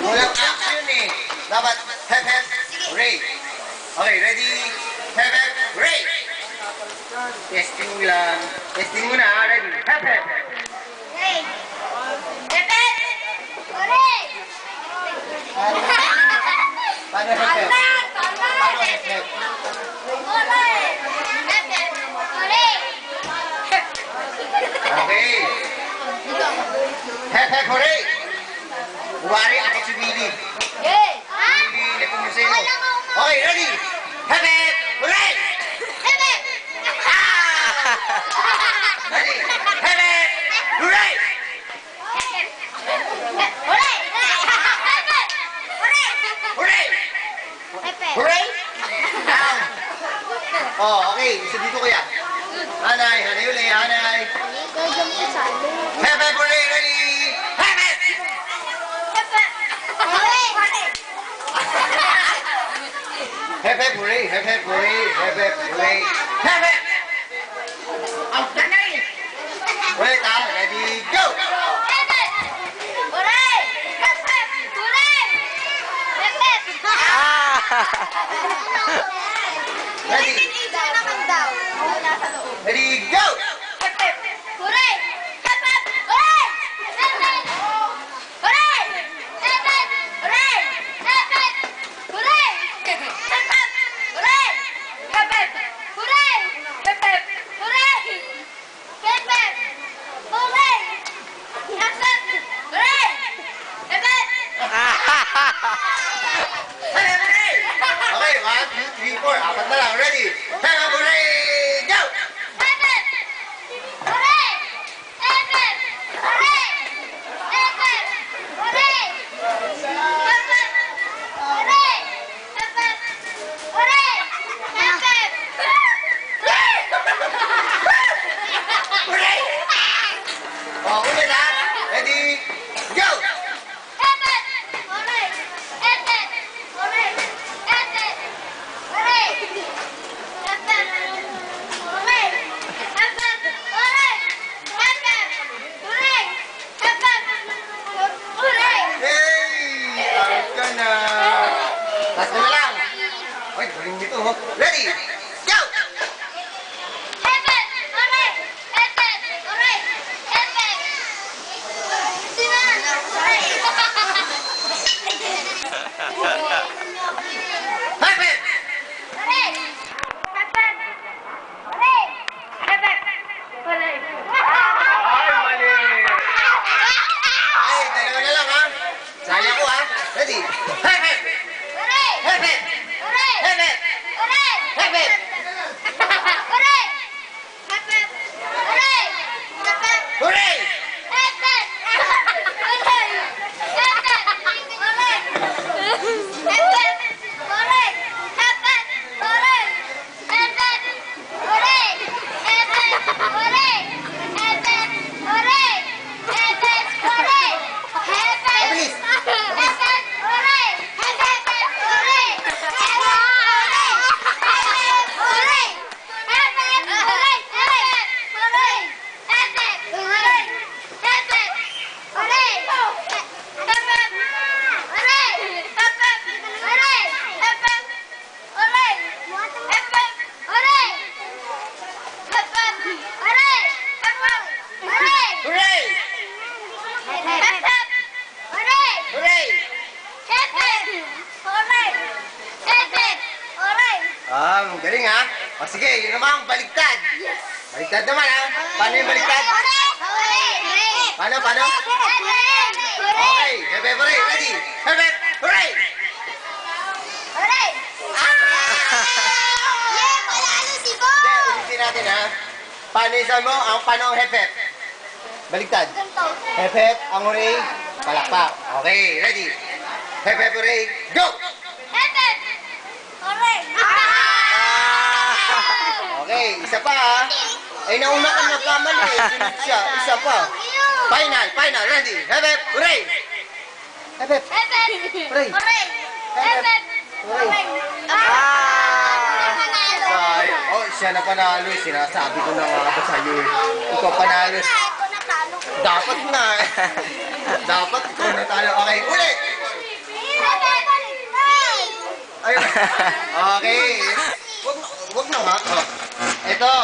Walang action eh. Dapat hep hep, hooray. Okay, ready? Hep hep, hooray! Testing lang. Testing muna, ready? Hep hep. Hooray! Hep hep! Hooray! Paano hep hep? Paano hep hep? Hooray! Hep hep! Hooray! Okay. Hep hep, hooray! Buwari ako si Billy. Yay! Billy, Nepomuceno. Okay, ready? Hep hep, hooray! Hep hep! Ready? Hep hep, hooray! Hooray! Hooray! Hep hep! Hooray! Down! Oh, okay. Isa dito kuya. Hanay, hanay uli, hanay. Hep hep, hooray! Ready? Hep hep! Hep hep, hooray! Hep hep, hooray! Hep hep, hooray! Hep hep! Ang tanay! Wait ah, ready, go! Ready? Ready, go! Okay, 1, 2, 3, 4. Apat na lang. Ready? Hep hep, hooray! Go! Hooray! Oh, ulit ha. Ready? Go! Hey! Out ka na. Last na lang. Ay, galing nito. Oh. Ready? Go! Hep hep! Ay, mali. Ay, dalawa na lang ha. Sayang ko ha. Ready? Hep hep! Hep hep! Hep hep! Hep hep! Hooray! Mabilis! Hooray! Hooray! Ah, galing ha. O sige, yun naman, baliktad. Baliktad naman ha. Paano yung baliktad? Paano, paano? Okay, hep hep, hooray, ready? Hep hep, hooray! Hindi, ulitin natin ha. Paano yung sabi mo? Paano ang hep hep? Baliktad. Hep hep, ang hooray, palakpak. Okay, ready? Hep hep, hooray, go! Okay, isa pa ha. Ay, nauna ka nagkamali eh. Sunod siya, isa pa. Final, final, ready? Hep hep, hooray! Hep hep, hooray! Hep hep, hooray! Oh, siya na panalo. Sinasabi ko na nga ba sa'yo eh. Ikaw panalo. Dapat na. Dapat ikaw natalo. Okay, ulit! Okay. Wag na ha. Oh. Ito.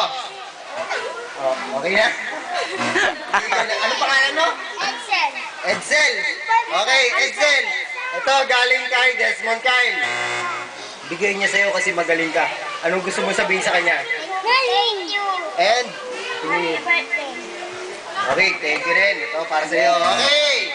Oh, okay na? Ano pangalan mo? Edsel. Edsel. Okay, Edsel. Ito, galing kay Desmond Kyle. Bigay niya sa'yo kasi magaling ka. Anong gusto mo sabihin sa kanya? Thank you. And? Happy birthday. Okay, thank you rin. Ito para sa'yo. Okay.